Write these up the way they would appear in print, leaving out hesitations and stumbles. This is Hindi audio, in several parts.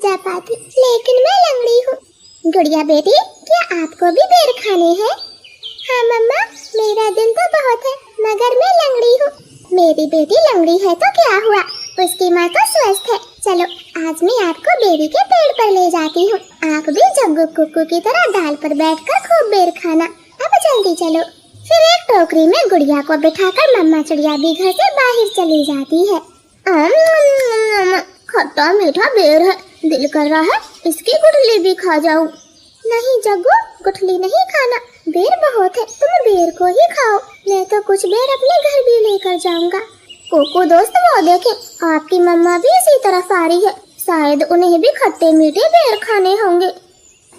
जा पाती, लेकिन मैं लंगड़ी हूँ। गुड़िया बेटी, क्या आपको भी बेर खाने हैं? हाँ मम्मा, मेरा दिल तो बहुत है, मगर मैं लंगड़ी हूँ। मेरी बेटी लंगड़ी है तो क्या हुआ, उसकी माँ तो स्वस्थ है। चलो आज मैं आपको बेरी के पेड़ पर ले जाती हूँ। आप भी जग्गू कुक्कू की तरह डाल पर बैठकर खूब बेर खाना। अब जल्दी चलो। फिर एक टोकरी में गुड़िया को बिठाकर मम्मा चिड़िया भी घर से बाहर चली जाती है। खट्टा मीठा बेर है, दिल कर रहा है इसकी गुठली भी खा जाऊं। नहीं जग्गू, गुठली नहीं खाना, बेर बहुत है, तुम बेर को ही खाओ। मैं तो कुछ बेर अपने घर भी लेकर जाऊंगा। कोको दोस्त, वो देखे आपकी मम्मा भी इसी तरफ आ रही है, शायद उन्हें भी खट्टे मीठे बेर खाने होंगे।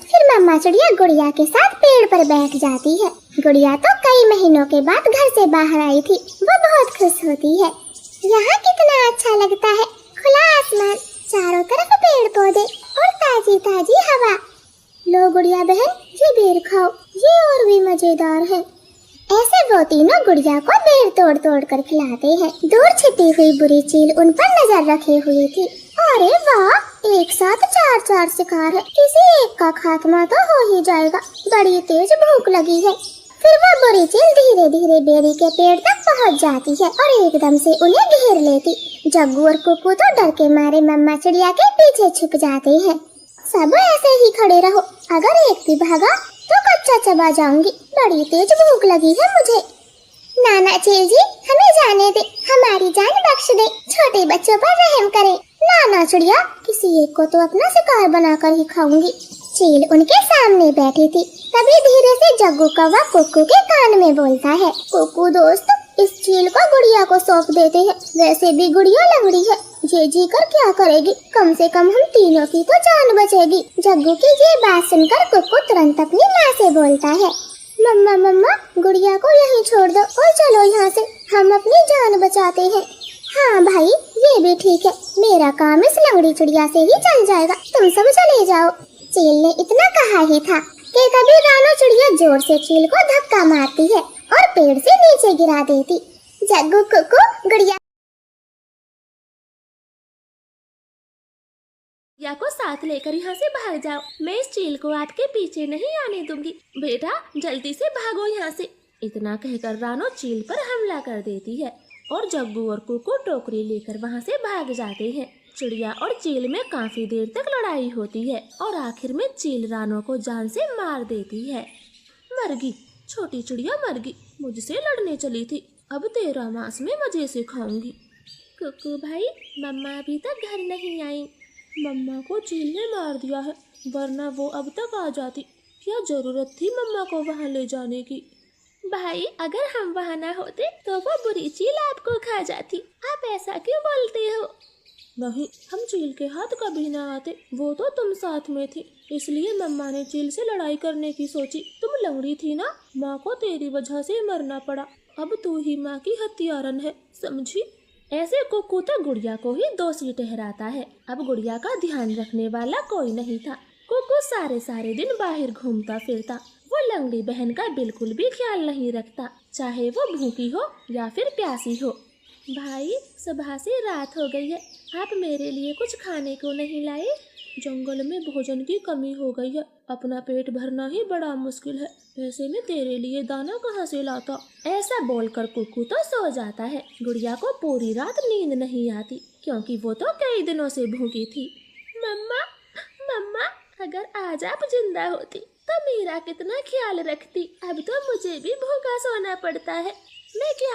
फिर मम्मा चिड़िया गुड़िया के साथ पेड़ पर बैठ जाती है। गुड़िया तो कई महीनों के बाद घर से बाहर आई थी, वो बहुत खुश होती है। यहाँ कितना अच्छा लगता है, खुला आसमान, चारों तरफ पेड़ पौधे और ताजी ताजी हवा। लो गुड़िया बहन, ये बेर खाओ, ये और भी मजेदार है। ऐसे वो तीनों गुड़िया को बेर तोड़ तोड़ कर खिलाते हैं। दूर छिपी हुई बुरी चील उन पर नजर रखे हुई थी। अरे वाह, एक साथ चार चार शिकार है, किसी एक का खात्मा तो हो ही जाएगा, बड़ी तेज भूख लगी है। फिर वो बुरी चील धीरे धीरे बेरी के पेड़ तक पहुंच जाती है और एकदम से उन्हें घेर लेती। जग्गू और कुक्कू तो डर के मारे मम्मा चिड़िया के पीछे छिप जाते हैं। सब ऐसे ही खड़े रहो, अगर एक भी भागा तो कच्चा चबा जाऊंगी, बड़ी तेज भूख लगी है मुझे। नाना चील जी, हमें जाने दे, हमारी जान बख्श दे, छोटे बच्चों पर रहम करें। नाना चिड़िया, किसी एक को तो अपना शिकार बनाकर ही खाऊंगी। चील उनके सामने बैठी थी, तभी धीरे से जग्गू कौवा कुक्कू के कान में बोलता है, कुक्कू दोस्त, इस चील को गुड़िया को सौंप देते हैं, वैसे भी गुड़िया लंगड़ी है, ये जी कर क्या करेगी, कम से कम हम तीनों की तो जान बचेगी। जग्गू की ये बात सुनकर कुक्कू तुरंत अपनी माँ से बोलता है, मम्मा मम्मा, गुड़िया को यहीं छोड़ दो और चलो यहाँ से, हम अपनी जान बचाते हैं। हाँ भाई, ये भी ठीक है, मेरा काम इस लंगड़ी चिड़िया से ही चल जाएगा, तुम सब चले जाओ। चील ने इतना कहा ही था कि तभी रानो चिड़िया जोर से चील को धक्का मारती है और पेड़ से नीचे गिरा देती। जग्गू कुक्कू, गुड़िया को साथ लेकर यहाँ से भाग जाओ, मैं इस चील को आपके पीछे नहीं आने दूंगी। बेटा जल्दी से भागो यहाँ से। इतना कहकर रानो चील पर हमला कर देती है और जग्गू और कुक्कू टोकरी लेकर वहाँ से भाग जाते हैं। चिड़िया और चील में काफी देर तक लड़ाई होती है और आखिर में चील रानो को जान से मार देती है। मरगी, छोटी चिड़िया मरगी, मुझसे लड़ने चली थी, अब तेरा मांस में मजे से खाऊंगी। कुक्कू भाई, मम्मा अभी तक घर नहीं आई। मम्मा को चील ने मार दिया है, वरना वो अब तक आ जाती। क्या जरूरत थी मम्मा को वहाँ ले जाने की? भाई, अगर हम वहाँ ना होते तो वो बुरी चील आपको खा जाती, आप ऐसा क्यों बोलते हो? नहीं, हम चील के हाथ कभी ना आते, वो तो तुम साथ में थी, इसलिए मम्मा ने चील से लड़ाई करने की सोची। तुम लंगड़ी थी ना, माँ को तेरी वजह से मरना पड़ा, अब तू ही माँ की हत्यारन है, समझी? ऐसे कुक्कू तो गुड़िया को ही दोषी ठहराता है। अब गुड़िया का ध्यान रखने वाला कोई नहीं था। कुक्कू सारे दिन बाहर घूमता फिरता, वो लंगड़ी बहन का बिल्कुल भी ख्याल नहीं रखता, चाहे वो भूखी हो या फिर प्यासी हो। भाई, सुबह से रात हो गई है, आप मेरे लिए कुछ खाने को नहीं लाए? जंगल में भोजन की कमी हो गई है, अपना पेट भरना ही बड़ा मुश्किल है, ऐसे में तेरे लिए दाना कहाँ से लाता? ऐसा बोलकर कुक्कू तो सो जाता है। गुड़िया को पूरी रात नींद नहीं आती, क्योंकि वो तो कई दिनों से भूखी थी। मम्मा मम्मा, अगर आज आप जिंदा होती तो मेरा कितना ख्याल रखती, अब तो मुझे भी भूखा सोना पड़ता है। मैं क्या